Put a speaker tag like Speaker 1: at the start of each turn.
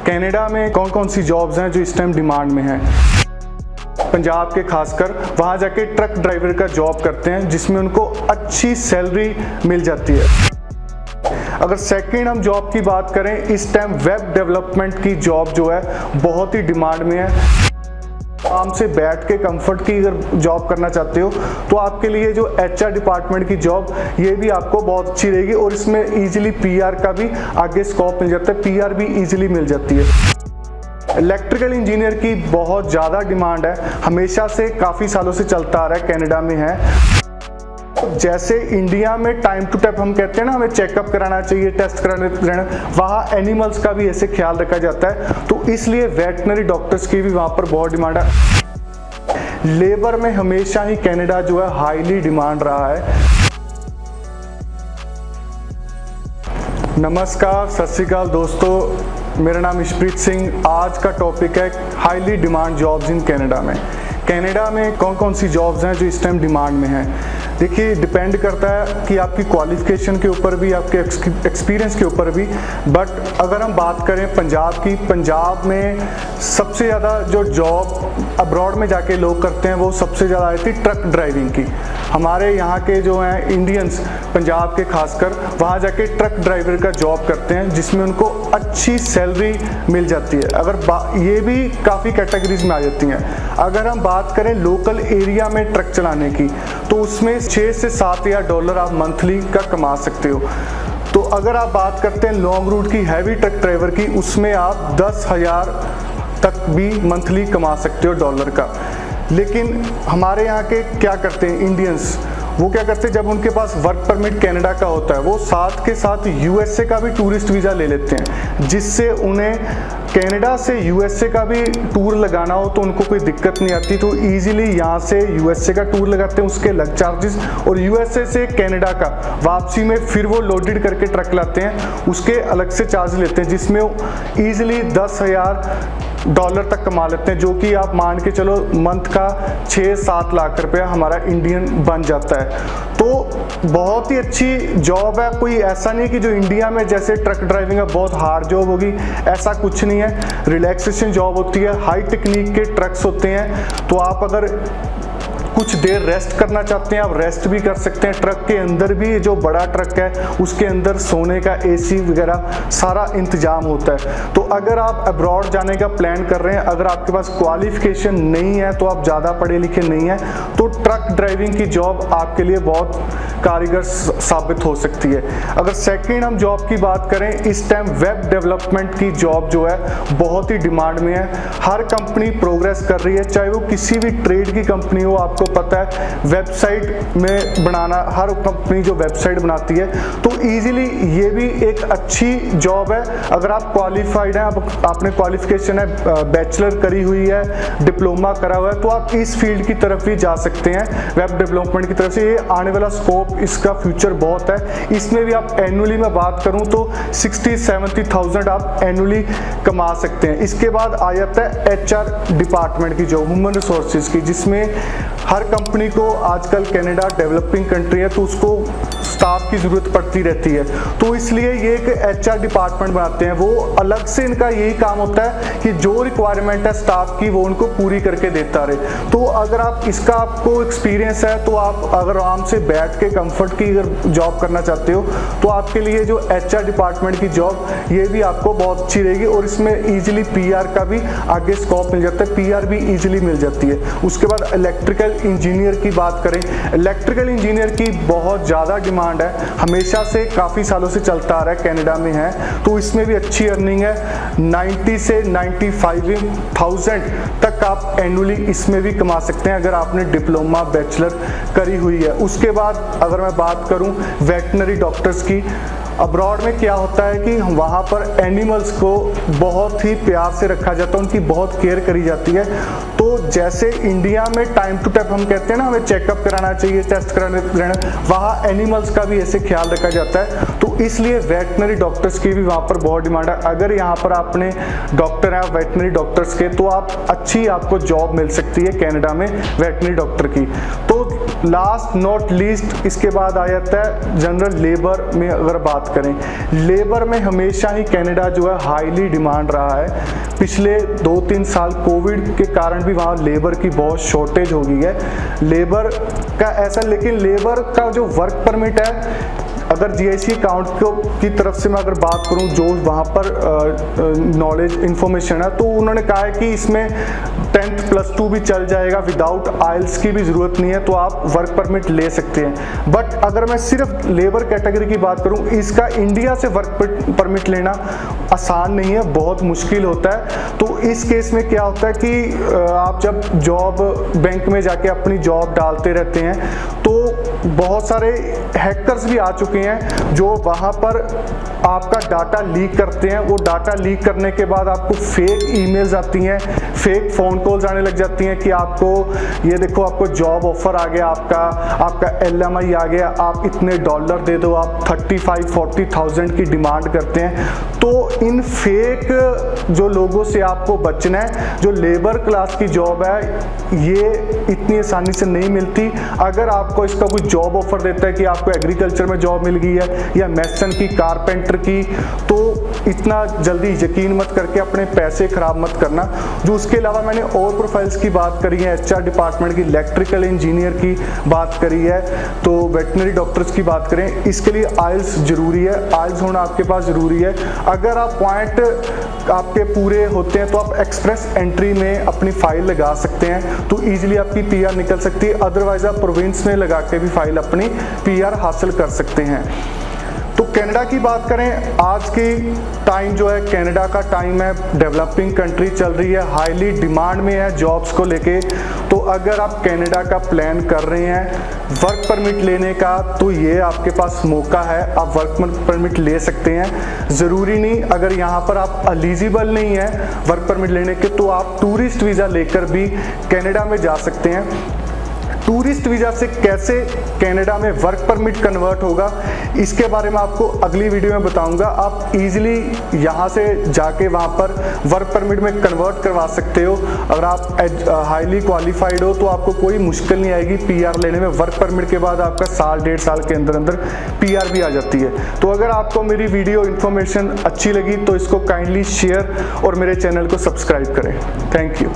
Speaker 1: Canada में कौन कौन सी जॉब्स हैं जो इस टाइम डिमांड में हैं। पंजाब के खासकर वहाँ जाके ट्रक ड्राइवर का जॉब करते हैं जिसमें उनको अच्छी सैलरी मिल जाती है। अगर सेकंड हम जॉब की बात करें, इस टाइम वेब डेवलपमेंट की जॉब जो है बहुत ही डिमांड में है। आराम से बैठ के कंफर्ट की अगर जॉब करना चाहते हो तो आपके लिए जो HR डिपार्टमेंट की जॉब ये भी आपको बहुत अच्छी रहेगी और इसमें इजीली PR का भी आगे स्कोप मिल जाता है, PR भी इजीली मिल जाती है। इलेक्ट्रिकल इंजीनियर की बहुत ज़्यादा डिमांड है, हमेशा से काफ़ी सालों से चलता आ रहा है, कनाडा में है। जैसे इंडिया में टाइम टू टाइम हम कहते हैं ना, हमें चेकअप कराना चाहिए, टेस्ट कराना, वहाँ एनिमल्स का भी ऐसे ख्याल रखा जाता है, तो इसलिए वेटनरी डॉक्टर्स की भी वहाँ पर बहुत डिमांड है। लेबर में हमेशा ही कनाडा जो है हाईली डिमांड रहा है। नमस्कार, सत श्री अकाल दोस्तों, मेरा नाम इशप्रीत सिंह। आज का टॉपिक है highly demand jobs in Canada में। कनाडा में कौन कौन सी जॉब्स हैं जो इस टाइम डिमांड में हैं। देखिए, डिपेंड करता है कि आपकी क्वालिफिकेशन के ऊपर भी, आपके एक्सपीरियंस के ऊपर भी। बट अगर हम बात करें पंजाब की, पंजाब में सबसे ज़्यादा जो जॉब अब्रॉड में जाके लोग करते हैं वो सबसे ज़्यादा आई थी ट्रक ड्राइविंग की। हमारे यहाँ के जो हैं इंडियंस, पंजाब के खासकर, वहाँ जाके ट्रक ड्राइवर का जॉब करते हैं जिसमें उनको अच्छी सैलरी मिल जाती है। अगर ये भी काफ़ी कैटेगरीज में आ जाती हैं। अगर हम बात करें लोकल एरिया में ट्रक चलाने की, तो उसमें 6 से 7 हज़ार डॉलर आप मंथली का कमा सकते हो। तो अगर आप बात करते हैं लॉन्ग रूट की, हैवी ट्रक ड्राइवर की, उसमें आप 10,000 तक भी मंथली कमा सकते हो डॉलर का। लेकिन हमारे यहाँ के क्या करते हैं इंडियंस, वो क्या करते हैं, जब उनके पास वर्क परमिट कनाडा का होता है, वो साथ के साथ USA का भी टूरिस्ट वीज़ा ले लेते हैं, जिससे उन्हें कनाडा से USA का भी टूर लगाना हो तो उनको कोई दिक्कत नहीं आती। तो ईजिली यहाँ से USA का टूर लगाते हैं, उसके अलग चार्जेस, और USA से कनाडा का वापसी में फिर वो लोडेड करके ट्रक लाते हैं, उसके अलग से चार्ज लेते हैं, जिसमें ईजिली 10,000 डॉलर तक कमा लेते हैं, जो कि आप मान के चलो मंथ का 6-7 लाख रुपया हमारा इंडियन बन जाता है। तो बहुत ही अच्छी जॉब है। कोई ऐसा नहीं कि जो इंडिया में जैसे ट्रक ड्राइविंग है बहुत हार्ड जॉब होगी, ऐसा कुछ नहीं है। रिलैक्सेशन जॉब होती है, हाई टेक्निक के ट्रक्स होते हैं, तो आप अगर कुछ देर रेस्ट करना चाहते हैं आप रेस्ट भी कर सकते हैं। ट्रक के अंदर भी, जो बड़ा ट्रक है उसके अंदर सोने का AC वगैरह सारा इंतजाम होता है। तो अगर आप अब्रॉड जाने का प्लान कर रहे हैं, अगर आपके पास क्वालिफिकेशन नहीं है, तो आप ज़्यादा पढ़े लिखे नहीं हैं, तो ट्रक ड्राइविंग की जॉब आपके लिए बहुत कारगर साबित हो सकती है। अगर सेकेंड हम जॉब की बात करें, इस टाइम वेब डेवलपमेंट की जॉब जो है बहुत ही डिमांड में है। हर कंपनी प्रोग्रेस कर रही है, चाहे वो किसी भी ट्रेड की कंपनी हो। आपको पता है वेबसाइट में बनाना, हर कंपनी जो वेबसाइट बनाती है, तो इजीली ये भी एक अच्छी जॉब है। अगर आप क्वालिफाइड हैं, आपने क्वालिफिकेशन है, बैचलर करी हुई है, डिप्लोमा करा हुआ है, तो आप इस फील्ड की तरफ भी जा सकते हैं। वेब डेवलपमेंट की तरफ से ये आने वाला स्कोप, इसका फ्यूचर बहुत है। इसमें भी आप एनुअली में बात करूं तो 60-70,000 आप एनुअली कमा सकते हैं। इसके बाद आ जाता है HR डिपार्टमेंट की जॉब, ह्यूमन रिसोर्सेज की, जिसमें हर कंपनी को आजकल कनाडा डेवलपिंग कंट्री है तो उसको स्टाफ की ज़रूरत पड़ती रहती है, तो इसलिए ये एक HR डिपार्टमेंट बनाते हैं। वो अलग से इनका यही काम होता है कि जो रिक्वायरमेंट है स्टाफ की वो उनको पूरी करके देता रहे। तो अगर आप इसका आपको एक्सपीरियंस है, तो आप अगर आराम से बैठ के कंफर्ट की अगर जॉब करना चाहते हो, तो आपके लिए जो HR डिपार्टमेंट की जॉब ये भी आपको बहुत अच्छी रहेगी, और इसमें ईजिली PR का भी आगे स्कोप मिल जाता है, PR भी ईजिली मिल जाती है। उसके बाद इलेक्ट्रिकल इंजीनियर की बात करें, इलेक्ट्रिकल इंजीनियर की बहुत ज़्यादा डिमांड है, हमेशा से काफ़ी सालों से चलता आ रहा है, कनाडा में है, तो इसमें भी अच्छी अर्निंग है। 90 से 95,000 तक आप एनुअली इसमें भी कमा सकते हैं अगर आपने डिप्लोमा बैचलर करी हुई है। उसके बाद अगर मैं बात करूं वेटनरी डॉक्टर्स की, अब्रॉड में क्या होता है कि वहाँ पर एनिमल्स को बहुत ही प्यार से रखा जाता है, उनकी बहुत केयर करी जाती है। तो जैसे इंडिया में टाइम टू टाइम हम कहते हैं ना, हमें चेकअप कराना चाहिए, टेस्ट कराना, वहाँ एनिमल्स का भी ऐसे ख्याल रखा जाता है। तो इसलिए वेटनरी डॉक्टर्स की भी वहाँ पर बहुत डिमांड है। अगर यहाँ पर आपने डॉक्टर हैं वेटनरी डॉक्टर्स के, तो आप अच्छी आपको जॉब मिल सकती है कनाडा में वेटनरी डॉक्टर की। तो लास्ट नॉट लीस्ट इसके बाद आ जाता है जनरल लेबर में। अगर बात करें लेबर में, हमेशा ही कनाडा जो है हाईली डिमांड रहा है। पिछले 2-3 साल कोविड के कारण भी वहाँ लेबर की बहुत शॉर्टेज हो गई है लेबर का ऐसा। लेकिन लेबर का जो वर्क परमिट है, अगर जीआईसी अकाउंट की तरफ से मैं अगर बात करूं, जो वहाँ पर नॉलेज इन्फॉर्मेशन है, तो उन्होंने कहा है कि इसमें 10th +2 भी चल जाएगा, विदाउट आइल्स की भी ज़रूरत नहीं है, तो आप वर्क परमिट ले सकते हैं। बट अगर मैं सिर्फ लेबर कैटेगरी की बात करूं, इसका इंडिया से वर्क परमिट लेना आसान नहीं है, बहुत मुश्किल होता है। तो इस केस में क्या होता है कि आप जब जॉब बैंक में जाके अपनी जॉब डालते रहते हैं, तो बहुत सारे हैकर्स भी आ चुके हैं जो वहाँ पर आपका डाटा लीक करते हैं। वो डाटा लीक करने के बाद आपको फेक ईमेल्स आती हैं, फेक फ़ोन कॉल्स आने लग जाती हैं कि आपको ये देखो आपको जॉब ऑफर आ गया, आपका LMI आ गया, आप इतने डॉलर दे दो, आप 35-40,000 की डिमांड करते हैं। तो इन फेक जो लोगों से आपको बचना है। जो लेबर क्लास की जॉब है ये इतनी आसानी से नहीं मिलती। अगर आपको इसका कोई जॉब ऑफर देता है कि आपको एग्रीकल्चर में जॉब मिल गई है या मेसन की, कारपेंटर की, तो इतना जल्दी यकीन मत करके अपने पैसे खराब मत करना। जो उसके अलावा मैंने और प्रोफाइल्स की बात करी है, HR डिपार्टमेंट की, इलेक्ट्रिकल इंजीनियर की बात करी है, तो वेटनरी डॉक्टर्स की बात करें, इसके लिए आइल्स ज़रूरी है, आइल्स होना आपके पास ज़रूरी है। अगर आप पॉइंट आपके पूरे होते हैं तो आप एक्सप्रेस एंट्री में अपनी फाइल लगा सकते हैं, तो ईजिली आपकी PR निकल सकती है। अदरवाइज आप प्रोविंस में लगा के भी फाइल अपनी PR हासिल कर सकते हैं। तो कनाडा की बात करें, आज की टाइम जो है कनाडा का टाइम है, डेवलपिंग कंट्री चल रही है, हाईली डिमांड में है जॉब्स को लेके। तो अगर आप कनाडा का प्लान कर रहे हैं वर्क परमिट लेने का, तो ये आपके पास मौका है, आप वर्क परमिट ले सकते हैं। ज़रूरी नहीं, अगर यहाँ पर आप एलिजिबल नहीं है वर्क परमिट लेने के, तो आप टूरिस्ट वीज़ा लेकर भी कनाडा में जा सकते हैं। टूरिस्ट वीज़ा से कैसे कनाडा में वर्क परमिट कन्वर्ट होगा, इसके बारे में आपको अगली वीडियो में बताऊंगा। आप इजीली यहाँ से जाके वहाँ पर वर्क परमिट में कन्वर्ट करवा सकते हो। अगर आप हाईली क्वालिफाइड हो तो आपको कोई मुश्किल नहीं आएगी PR लेने में। वर्क परमिट के बाद आपका 1.5 साल के अंदर अंदर PR भी आ जाती है। तो अगर आपको मेरी वीडियो इन्फॉर्मेशन अच्छी लगी तो इसको काइंडली शेयर और मेरे चैनल को सब्सक्राइब करें। Thank you.